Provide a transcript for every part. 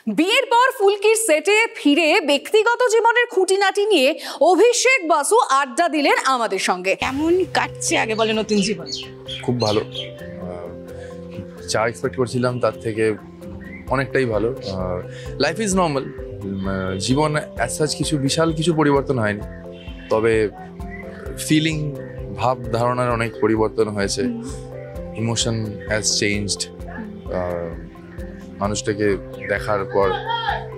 বিয়ের পর ফুলকির সেটে ফিরে ব্যক্তিগত জীবনের খুঁটিনাটি নিয়ে অভিষেক বাসু আড্ডা দিলেন আমাদের সঙ্গে। কেমন কাটছে আগে বলে নতুন জীবন? খুব ভালো, যা এক্সপেক্ট করছিলাম তার থেকে অনেকটাই ভালো। লাইফ ইজ নর্মাল, জীবন অ্যাজ সাচ কিছু বিশাল কিছু পরিবর্তন হয়নি, তবে ফিলিং ভাব ধারণার অনেক পরিবর্তন হয়েছে। Emotion has changed. মানুষটাকে দেখার পর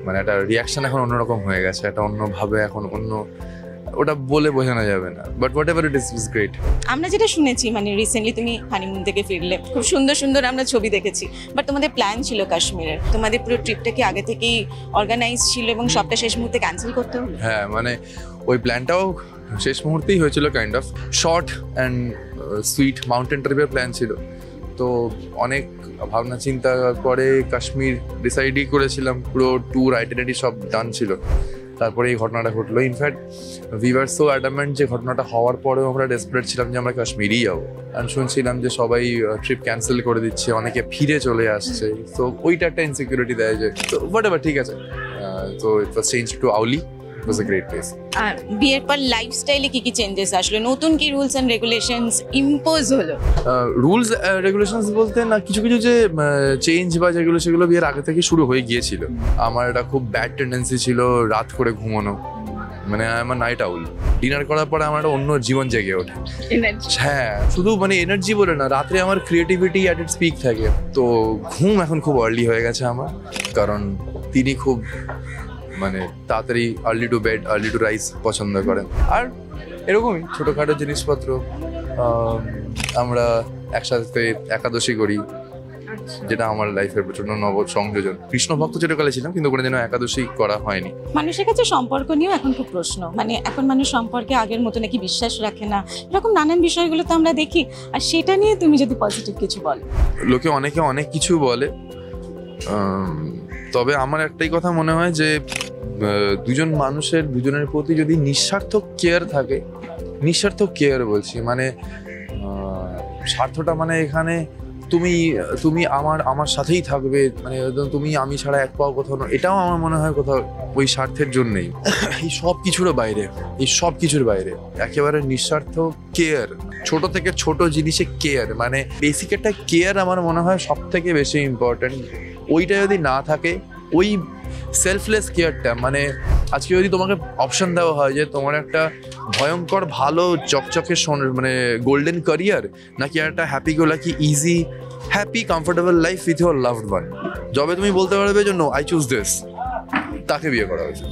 মানে একটা রিয়াকশন এখন অন্যরকম হয়ে গেছে, একটা অন্যভাবে এখন অন্য, ওটা বলে বোঝানো যাবে না, but what ever it is great. আমরা যেটা শুনেছি মানে রিসেন্টলি তুমি হানিমুন থেকে ফিরলে, খুব সুন্দর সুন্দর আমরা ছবি দেখেছি, বাট তোমাদের প্ল্যান ছিল কাশ্মীরের, তোমাদের পুরো ট্রিপটা কি আগে থেকেই অর্গানাইজ ছিল এবং সবটা শেষ মুহূর্তে ক্যান্সেল করতে হলো? হ্যাঁ, মানে ওই প্ল্যানটাও শেষ মুহূর্তেই হয়েছিল, kind of short and sweet mountain ট্রিপের প্ল্যান ছিল। তো অনেক ভাবনা চিন্তা করে কাশ্মীর ডিসাইডই করেছিলাম, পুরো ট্যুর আইটেনারি সব ডান ছিল, তারপরে এই ঘটনাটা ঘটলো। In fact we were so adamant যে ঘটনাটা হওয়ার পরেও আমরা ডেসপারেট ছিলাম যে আমরা কাশ্মীরই যাবো। আর শুনছিলাম যে সবাই ট্রিপ ক্যান্সেল করে দিচ্ছে, অনেকে ফিরে চলে আসছে, তো ওইটা একটা ইনসিকিউরিটি দেয় যে তো হোয়াট এভার, ঠিক আছে। তো it was change to Auli, it was a great place. আর বিয়ের পর লাইফস্টাইলে কি কি চেঞ্জেস আসলো, নতুন কি রুলস এন্ড রেগুলেশনস ইম্পোজ হলো? রুলস রেগুলেশনস বলতে না, কিছু কিছু যে চেঞ্জ বা যেগুলো সেগুলো বিয়ের আগে থেকে শুরু হয়ে গিয়েছিল। আমার একটা খুব ব্যাড টেন্ডেন্সি ছিল রাত করে ঘুমানো, মানে আমার নাইট আউল। ডিনার করার পরে আমার একটা অন্য জীবন জেগে ওঠে। হ্যাঁ, শুধু মানে এনার্জি বলে না, রাত্রে আমার ক্রিয়েটিভিটি অ্যাট ইটস পিক থাকে। তো ঘুম এখন খুব আর্লি হয়ে গেছে আমার, কারণ তিনি খুব মানে তাড়াতাড়ি early to bed early to rise পছন্দ করেন। আর এরকমই ছোটোখাটো জিনিসপত্র, আমরা একসাথে একাদশী করি, যেটা আমার লাইফের প্রচন্ড নব সংযোজন। কৃষ্ণ ভক্ত চিরকালে ছিলাম, কিন্তু কোনো দিনও একাদশী করা হয়নি। মানুষের কাছে সম্পর্ক নিয়েও এখন খুব প্রশ্ন, মানে এখন মানুষ সম্পর্কে আগের মতো নাকি বিশ্বাস রাখে না, এরকম নানান বিষয়গুলো তো আমরা দেখি। আর সেটা নিয়ে তুমি যদি পজিটিভ কিছু বলো। লোকে অনেকে অনেক কিছু বলে, তবে আমার একটাই কথা মনে হয় যে দুজন মানুষের দুজনের প্রতি যদি নিঃস্বার্থ কেয়ার থাকে, নিঃস্বার্থ কেয়ার বলছি মানে স্বার্থটা মানে এখানে তুমি আমার সাথেই থাকবে, মানে তুমি আমি ছাড়া এক পাও কোথাও না, এটাও আমার মনে হয় কোথাও ওই স্বার্থের জন্যই। এই সব কিছুর বাইরে একেবারে নিঃস্বার্থ কেয়ার, ছোট থেকে ছোট জিনিসে কেয়ার, মানে বেসিক একটা কেয়ার আমার মনে হয় সব থেকে বেশি ইম্পর্টেন্ট। ওইটা যদি না থাকে, ওই সেলফলেস কেয়ারটা, মানে আজকে যদি তোমাকে অপশন দেওয়া হয় যে তোমার একটা ভয়ঙ্কর ভালো চকচকে মানে গোল্ডেন ক্যারিয়ার, নাকি একটা happy go lucky easy happy comfortable life with your loved one, যবে তুমি বলতে পারবে যে নো আই চুজ দিস, তাকে বিয়ে করা উচিত।